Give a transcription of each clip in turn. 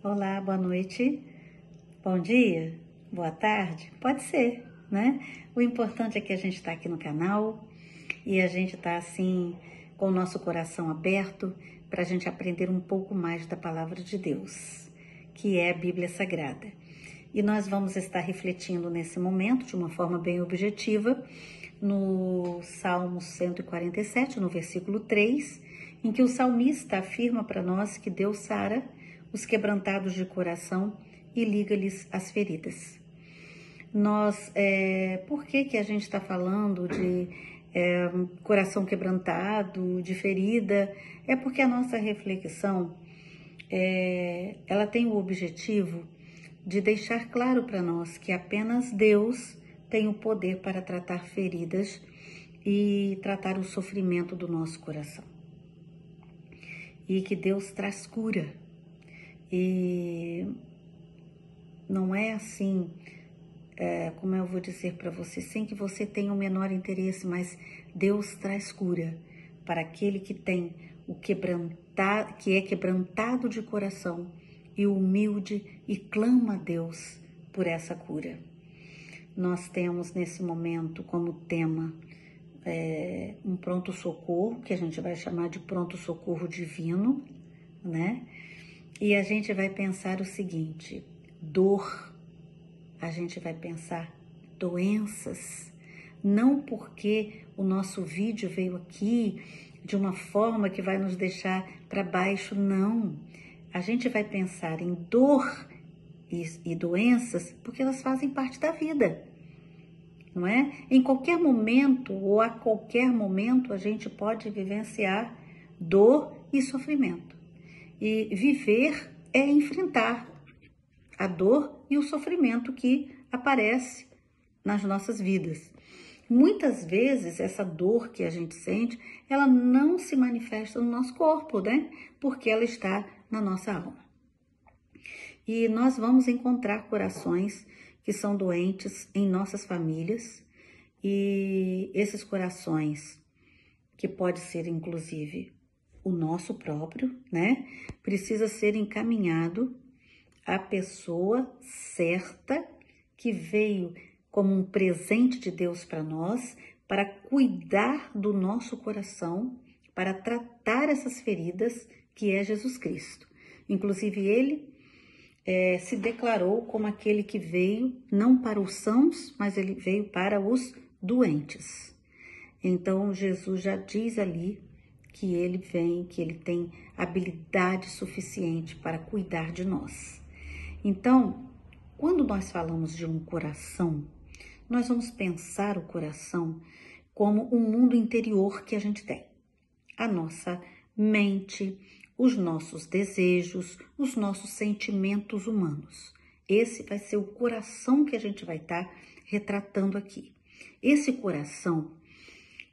Olá, boa noite, bom dia, boa tarde, pode ser, né? O importante é que a gente está aqui no canal e a gente está assim com o nosso coração aberto para a gente aprender um pouco mais da Palavra de Deus, que é a Bíblia Sagrada. E nós vamos estar refletindo nesse momento de uma forma bem objetiva no Salmo 147, no versículo 3, em que o salmista afirma para nós que Deus sara os quebrantados de coração e liga-lhes as feridas. Por que a gente está falando de coração quebrantado, de ferida? É porque a nossa reflexão, ela tem o objetivo de deixar claro para nós que apenas Deus tem o poder para tratar feridas e tratar o sofrimento do nosso coração. E que Deus traz cura. E não é assim, como eu vou dizer para você, sem que você tenha o menor interesse, mas Deus traz cura para aquele que tem que é quebrantado de coração e humilde e clama a Deus por essa cura. Nós temos nesse momento como tema um pronto-socorro, que a gente vai chamar de pronto-socorro divino, né? E a gente vai pensar o seguinte: dor, a gente vai pensar doenças, não porque o nosso vídeo veio aqui de uma forma que vai nos deixar para baixo, não. A gente vai pensar em dor e doenças porque elas fazem parte da vida, não é? Em qualquer momento ou a qualquer momento a gente pode vivenciar dor e sofrimento. E viver é enfrentar a dor e o sofrimento que aparece nas nossas vidas. Muitas vezes essa dor que a gente sente, ela não se manifesta no nosso corpo, né? Porque ela está na nossa alma. E nós vamos encontrar corações que são doentes em nossas famílias, e esses corações, que pode ser inclusive o nosso próprio, né? Precisa ser encaminhado à pessoa certa que veio como um presente de Deus para nós, para cuidar do nosso coração, para tratar essas feridas, que é Jesus Cristo. Inclusive ele se declarou como aquele que veio não para os sãos, mas ele veio para os doentes. Então Jesus já diz ali que ele vem, que ele tem habilidade suficiente para cuidar de nós. Então, quando nós falamos de um coração, nós vamos pensar o coração como um mundo interior que a gente tem. A nossa mente, os nossos desejos, os nossos sentimentos humanos. Esse vai ser o coração que a gente vai estar retratando aqui. Esse coração,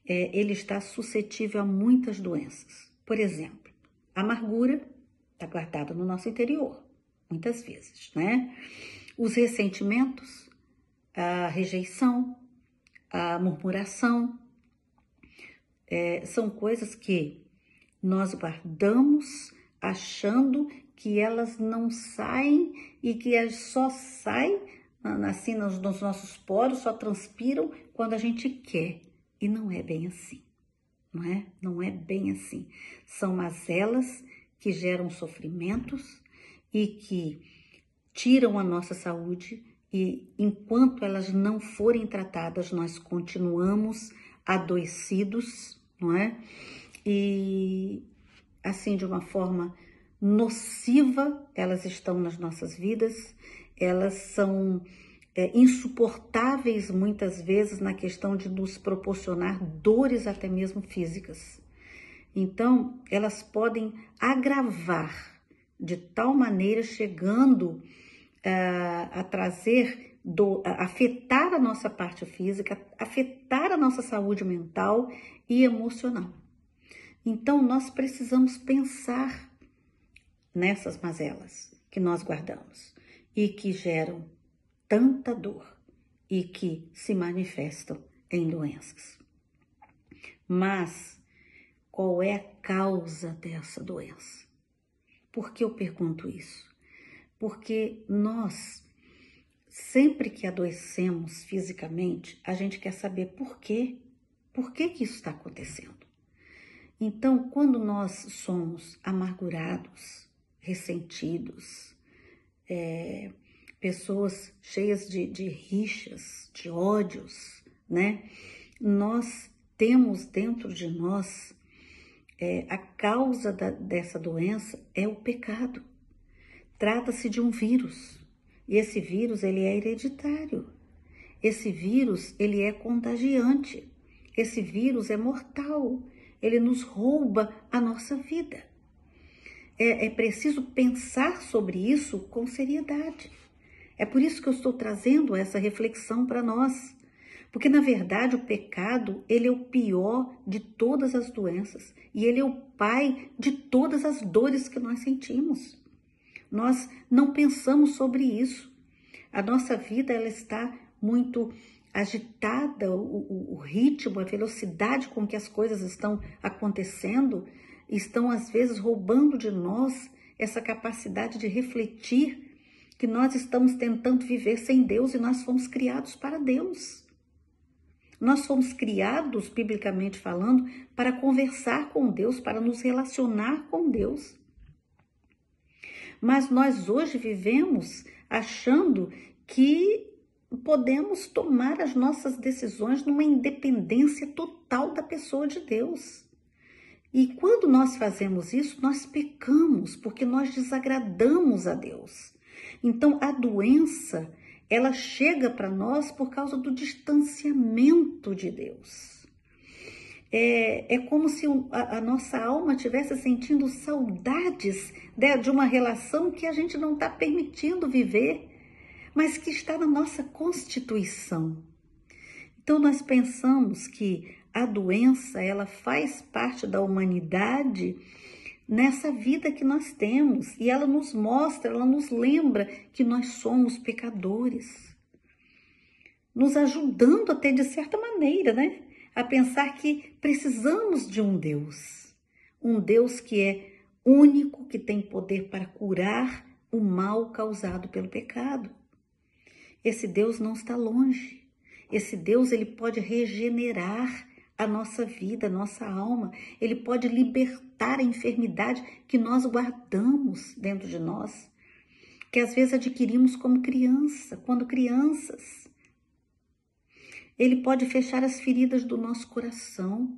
ele está suscetível a muitas doenças. Por exemplo, a amargura está guardada no nosso interior, muitas vezes, né? Os ressentimentos, a rejeição, a murmuração, são coisas que nós guardamos achando que elas não saem e que elas só saem assim nos nossos poros, só transpiram quando a gente quer. E não é bem assim, não é? Não é bem assim. São mazelas que geram sofrimentos e que tiram a nossa saúde, e enquanto elas não forem tratadas, nós continuamos adoecidos, não é? E assim, de uma forma nociva, elas estão nas nossas vidas, elas são insuportáveis muitas vezes na questão de nos proporcionar dores até mesmo físicas. Então, elas podem agravar de tal maneira, chegando a trazer, afetar a nossa parte física, afetar a nossa saúde mental e emocional. Então, nós precisamos pensar nessas mazelas que nós guardamos e que geram tanta dor e que se manifestam em doenças. Mas qual é a causa dessa doença? Por que eu pergunto isso? porque nós, sempre que adoecemos fisicamente, a gente quer saber por quê. Por que que isso está acontecendo? Então, quando nós somos amargurados, ressentidos, pessoas cheias de rixas, de ódios, né? Nós temos dentro de nós a causa dessa doença é o pecado. Trata-se de um vírus. E esse vírus, ele é hereditário. Esse vírus, ele é contagiante. Esse vírus é mortal. Ele nos rouba a nossa vida. É preciso pensar sobre isso com seriedade. É por isso que eu estou trazendo essa reflexão para nós. Porque, na verdade, o pecado, ele é o pior de todas as doenças. E ele é o pai de todas as dores que nós sentimos. Nós não pensamos sobre isso. A nossa vida, ela está muito agitada, o ritmo, a velocidade com que as coisas estão acontecendo, estão às vezes roubando de nós essa capacidade de refletir que nós estamos tentando viver sem Deus e nós fomos criados para Deus. Nós fomos criados, biblicamente falando, para conversar com Deus, para nos relacionar com Deus. Mas nós hoje vivemos achando que podemos tomar as nossas decisões numa independência total da pessoa de Deus. E quando nós fazemos isso, nós pecamos, porque nós desagradamos a Deus. Então, a doença, ela chega para nós por causa do distanciamento de Deus. É como se a nossa alma estivesse sentindo saudades de uma relação que a gente não está permitindo viver, mas que está na nossa constituição. Então, nós pensamos que a doença, ela faz parte da humanidade nessa vida que nós temos. E ela nos mostra, ela nos lembra que nós somos pecadores. Nos ajudando até de certa maneira, né? A pensar que precisamos de um Deus. Um Deus que é único, que tem poder para curar o mal causado pelo pecado. Esse Deus não está longe. Esse Deus, ele pode regenerar a nossa vida, a nossa alma. Ele pode libertar a enfermidade que nós guardamos dentro de nós, que às vezes adquirimos como criança, quando crianças. Ele pode fechar as feridas do nosso coração,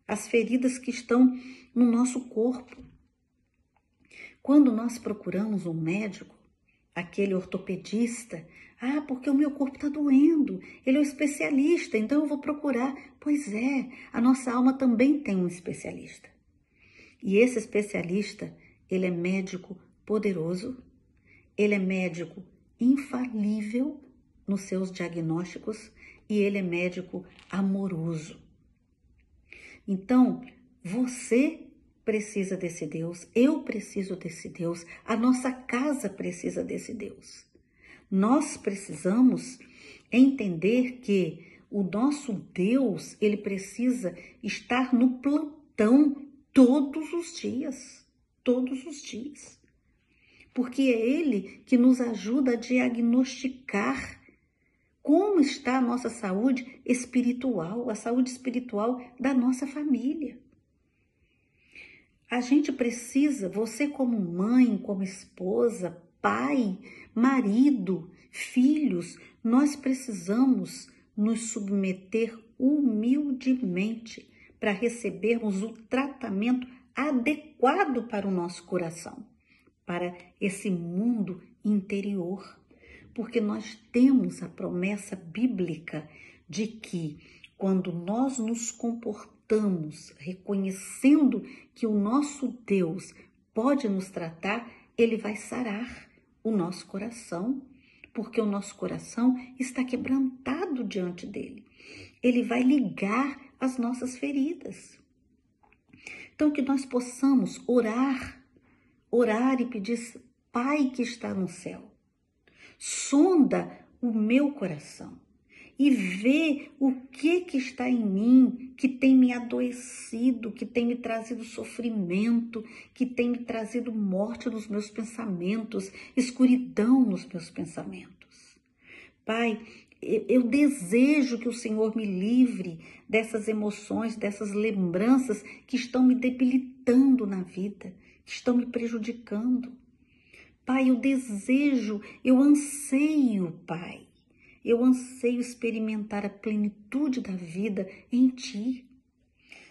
as feridas que estão no nosso corpo. Quando nós procuramos um médico, aquele ortopedista, porque o meu corpo está doendo, ele é um especialista, então eu vou procurar. Pois é, a nossa alma também tem um especialista. E esse especialista, ele é médico poderoso, ele é médico infalível nos seus diagnósticos e ele é médico amoroso. Então, você precisa desse Deus, eu preciso desse Deus, a nossa casa precisa desse Deus. Nós precisamos entender que o nosso Deus, ele precisa estar no plantão todos os dias, porque é ele que nos ajuda a diagnosticar como está a nossa saúde espiritual, a saúde espiritual da nossa família. A gente precisa, você como mãe, como esposa, pai, marido, filhos, nós precisamos nos submeter humildemente para recebermos o tratamento adequado para o nosso coração, para esse mundo interior. Porque nós temos a promessa bíblica de que quando nós nos comportamos reconhecendo que o nosso Deus pode nos tratar, ele vai sarar o nosso coração, porque o nosso coração está quebrantado diante dele. Ele vai ligar as nossas feridas. Então, que nós possamos orar e pedir: Pai que está no céu, sonda o meu coração e ver o que está em mim que tem me adoecido, que tem me trazido sofrimento, que tem me trazido morte nos meus pensamentos, escuridão nos meus pensamentos. Pai, eu desejo que o Senhor me livre dessas emoções, dessas lembranças que estão me debilitando na vida, que estão me prejudicando. Pai, eu desejo, eu anseio, Pai. Eu anseio experimentar a plenitude da vida em Ti.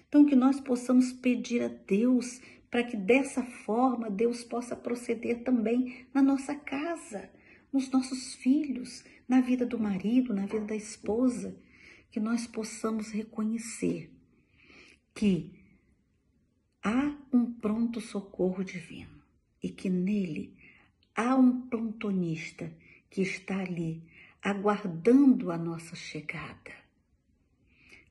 Então, que nós possamos pedir a Deus para que dessa forma Deus possa proceder também na nossa casa, nos nossos filhos, na vida do marido, na vida da esposa, que nós possamos reconhecer que há um pronto socorro divino e que nele há um plantonista que está ali aguardando a nossa chegada,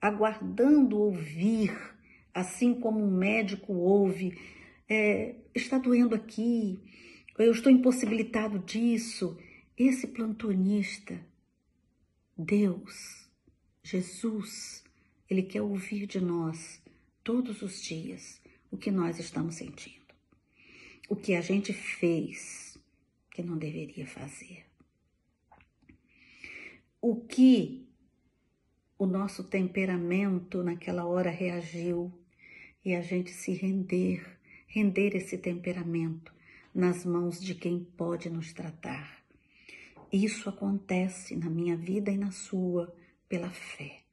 aguardando ouvir, assim como um médico ouve, está doendo aqui, eu estou impossibilitado disso. Esse plantonista, Deus, Jesus, Ele quer ouvir de nós todos os dias o que nós estamos sentindo, o que a gente fez que não deveria fazer, o que o nosso temperamento naquela hora reagiu e a gente se render esse temperamento nas mãos de quem pode nos tratar. Isso acontece na minha vida e na sua pela fé.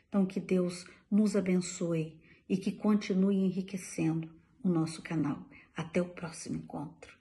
Então que Deus nos abençoe e que continue enriquecendo o nosso canal. Até o próximo encontro.